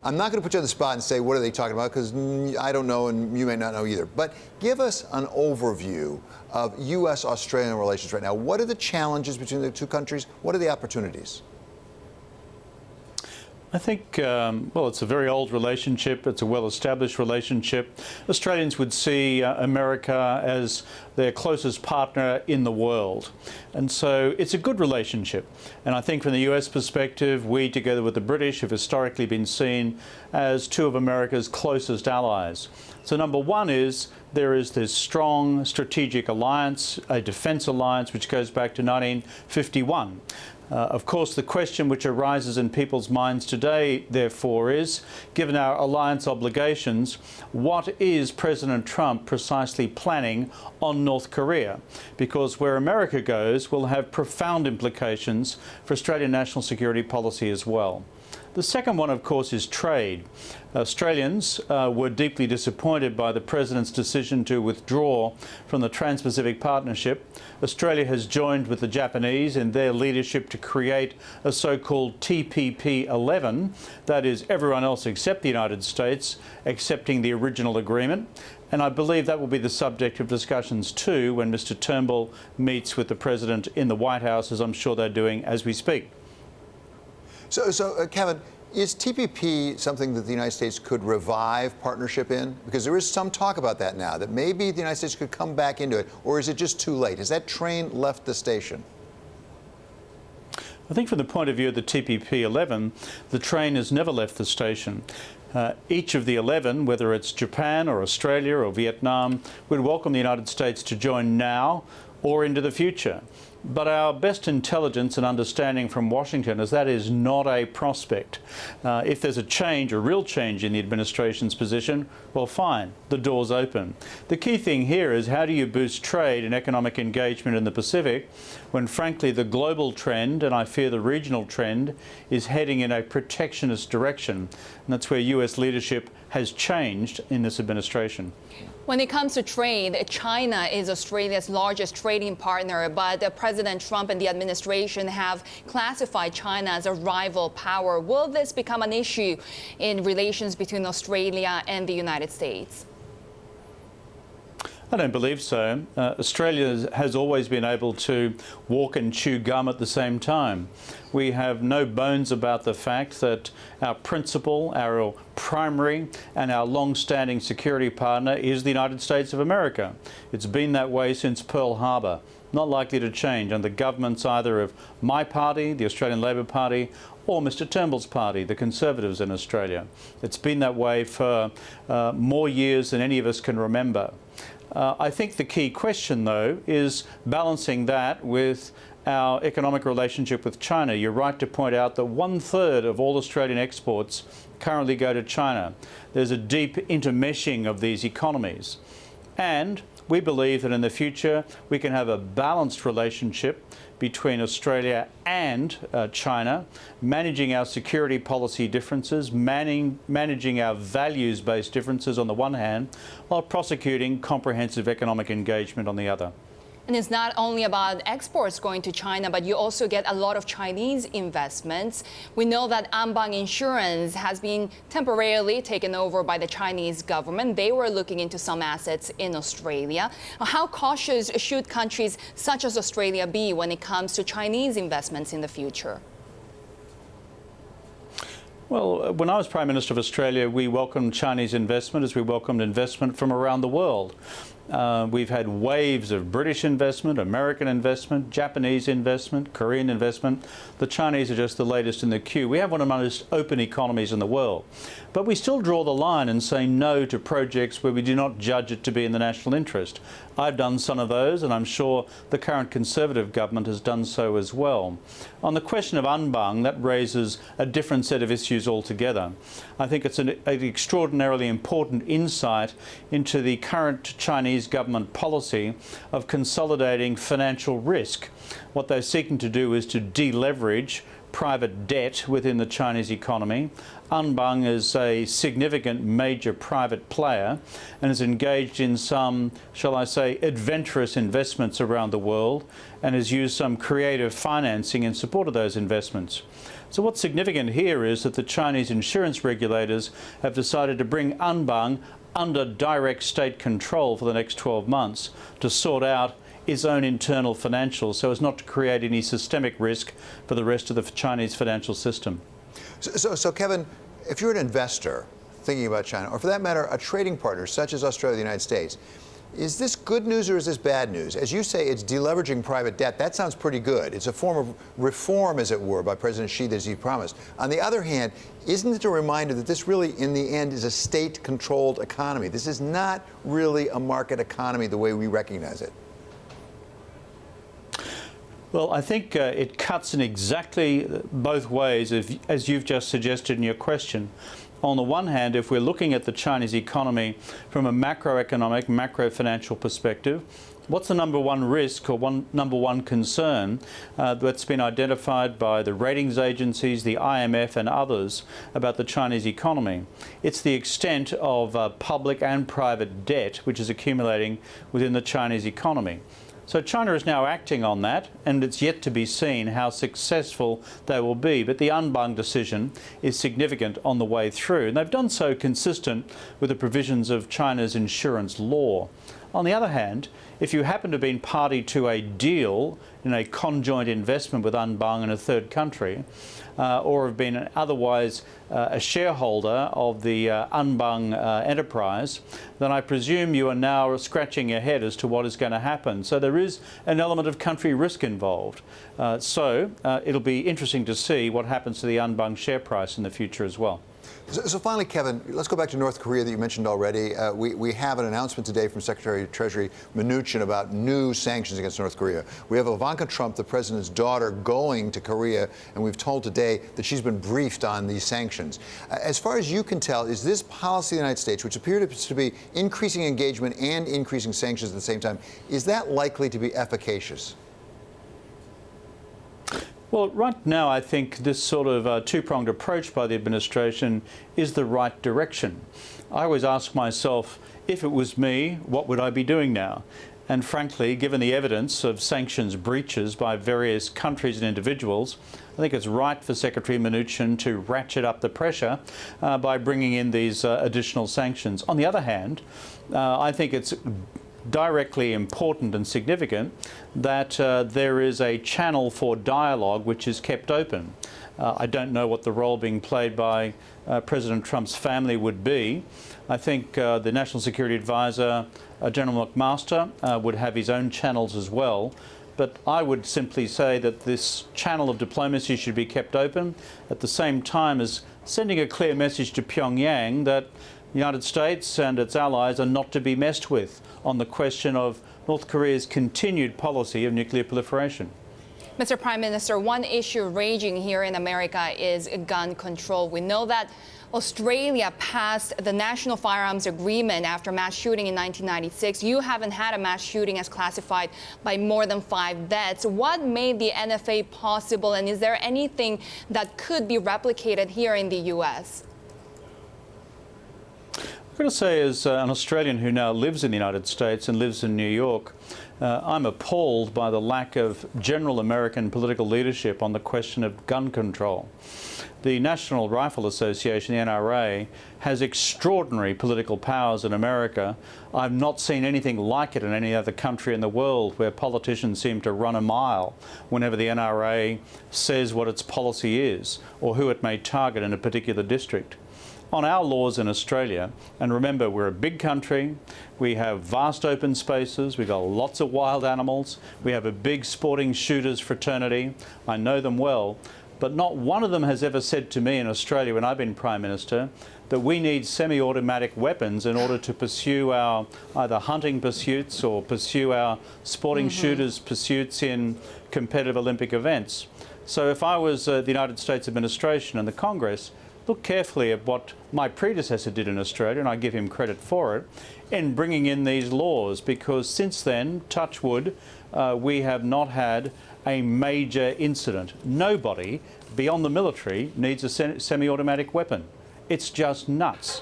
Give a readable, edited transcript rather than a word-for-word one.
I'm not going to put you on the spot and say, what are they talking about? Because I don't know, and you may not know either. But give us an overview of U.S.-Australian relations right now. What are the challenges between the two countries? What are the opportunities? I think, well, it's a very old relationship. It's a well-established relationship. Australians would see America as their closest partner in the world. And so it's a good relationship. And I think from the US perspective, we, together with the British, have historically been seen as two of America's closest allies. So number one is there is this strong strategic alliance, a defence alliance, which goes back to 1951. Of course, the question which arises in people's minds today, therefore, is, given our alliance obligations, what is President Trump precisely planning on North Korea? Because where America goes will have profound implications for Australian national security policy as well. The second one, of course, is trade. Australians were deeply disappointed by the President's decision to withdraw from the Trans-Pacific Partnership. Australia has joined with the Japanese in their leadership to create a so-called TPP-11, that is, everyone else except the United States accepting the original agreement. And I believe that will be the subject of discussions too when Mr. Turnbull meets with the President in the White House, as I'm sure they're doing as we speak. So Kevin, is TPP something that the United States could revive partnership in? Because there is some talk about that now, that maybe the United States could come back into it, or is it just too late? Has that train left the station? I think from the point of view of the TPP-11, the train has never left the station. Each of the 11, whether it's Japan or Australia or Vietnam, would welcome the United States to join now or into the future. But our best intelligence and understanding from Washington is that is not a prospect. If there's a change, a real change in the administration's position, well, fine, the door's open. The key thing here is how do you boost trade and economic engagement in the Pacific when, frankly, the global trend, and I fear the regional trend, is heading in a protectionist direction. And that's where US leadership has changed in this administration. When it comes to trade, China is Australia's largest trading partner, but President Trump and the administration have classified China as a rival power. Will this become an issue in relations between Australia and the United States? I don't believe so. Australia has always been able to walk and chew gum at the same time. We have no bones about the fact that our principal, our primary and our long-standing security partner is the United States of America. It's been that way since Pearl Harbor. Not likely to change under governments either of my party, the Australian Labor Party, or Mr. Turnbull's party, the Conservatives in Australia. It's been that way for more years than any of us can remember. I think the key question, though, is balancing that with our economic relationship with China. You're right to point out that 1/3 of all Australian exports currently go to China. There's a deep intermeshing of these economies. And we believe that in the future we can have a balanced relationship between Australia and China, managing our security policy differences, managing our values-based differences on the one hand, while prosecuting comprehensive economic engagement on the other. And it's not only about exports going to China, but you also get a lot of Chinese investments. We know that Anbang Insurance has been temporarily taken over by the Chinese government. They were looking into some assets in Australia. How cautious should countries such as Australia be when it comes to Chinese investments in the future? Well, when I was Prime Minister of Australia, we welcomed Chinese investment as we welcomed investment from around the world. We've had waves of British investment, American investment, Japanese investment, Korean investment. The Chinese are just the latest in the queue. We have one of the most open economies in the world. But we still draw the line and say no to projects where we do not judge it to be in the national interest. I've done some of those, and I'm sure the current Conservative government has done so as well. On the question of Anbang, that raises a different set of issues altogether. I think it's an extraordinarily important insight into the current Chinese government policy of consolidating financial risk. What they're seeking to do is to deleverage private debt within the Chinese economy. Anbang is a significant major private player and is engaged in some, shall I say, adventurous investments around the world and has used some creative financing in support of those investments. So what's significant here is that the Chinese insurance regulators have decided to bring Anbang under direct state control for the next 12 months to sort out its own internal financials so as not to create any systemic risk for the rest of the Chinese financial system. So Kevin, if you're an investor thinking about China, or for that matter, a trading partner such as Australia or the United States, is this good news or is this bad news? As you say, it's deleveraging private debt. That sounds pretty good. It's a form of reform, as it were, by President Xi, as he promised. On the other hand, isn't it a reminder that this really, in the end, is a state-controlled economy? This is not really a market economy the way we recognize it. Well, I think it cuts in exactly both ways, as you've just suggested in your question. On the one hand, if we're looking at the Chinese economy from a macroeconomic, macro-financial perspective, what's the number one risk or number one concern that's been identified by the ratings agencies, the IMF and others about the Chinese economy? It's the extent of public and private debt which is accumulating within the Chinese economy. So China is now acting on that, and it's yet to be seen how successful they will be. But the Anbang decision is significant on the way through, and they've done so consistent with the provisions of China's insurance law. On the other hand, if you happen to have been party to a deal in a conjoint investment with Anbang in a third country, or have been otherwise a shareholder of the Anbang enterprise, then I presume you are now scratching your head as to what is going to happen. So there is an element of country risk involved. So it'll be interesting to see what happens to the Anbang share price in the future as well. So finally, Kevin, let's go back to North Korea that you mentioned already. We have an announcement today from Secretary of Treasury Mnuchin about new sanctions against North Korea. We have Ivanka Trump, the president's daughter, going to Korea, and we've told today that she's been briefed on these sanctions. As far as you can tell, is this policy of the United States, which appears to be increasing engagement and increasing sanctions at the same time, is that likely to be efficacious? Well, right now I think this sort of two-pronged approach by the administration is the right direction. I always ask myself, if it was me, what would I be doing now? And frankly, given the evidence of sanctions breaches by various countries and individuals, I think it's right for Secretary Mnuchin to ratchet up the pressure by bringing in these additional sanctions. On the other hand, I think it's directly important and significant that there is a channel for dialogue which is kept open. I don't know what the role being played by President Trump's family would be. I think the National Security Advisor, General McMaster, would have his own channels as well. But I would simply say that this channel of diplomacy should be kept open at the same time as sending a clear message to Pyongyang that the United States and its allies are not to be messed with on the question of North Korea's continued policy of nuclear proliferation. Mr. Prime Minister, one issue raging here in America is gun control. We know that Australia passed the National Firearms Agreement after mass shooting in 1996. You haven't had a mass shooting as classified by more than 5 deaths. What made the NFA possible, and is there anything that could be replicated here in the U.S.? I've got to say, as an Australian who now lives in the United States and lives in New York, I'm appalled by the lack of general American political leadership on the question of gun control. The National Rifle Association, the NRA, has extraordinary political powers in America. I've not seen anything like it in any other country in the world, where politicians seem to run a mile whenever the NRA says what its policy is or who it may target in a particular district. On our laws in Australia, and remember, we're a big country, we have vast open spaces, we've got lots of wild animals, we have a big sporting shooters fraternity, I know them well, but not one of them has ever said to me in Australia when I've been Prime Minister that we need semi-automatic weapons in order to pursue our either hunting pursuits or pursue our sporting shooters pursuits in competitive Olympic events. So if I was the United States administration and the Congress, look carefully at what my predecessor did in Australia, and I give him credit for it, in bringing in these laws, because since then, touch wood, we have not had a major incident. Nobody beyond the military needs a semi-automatic weapon. It's just nuts.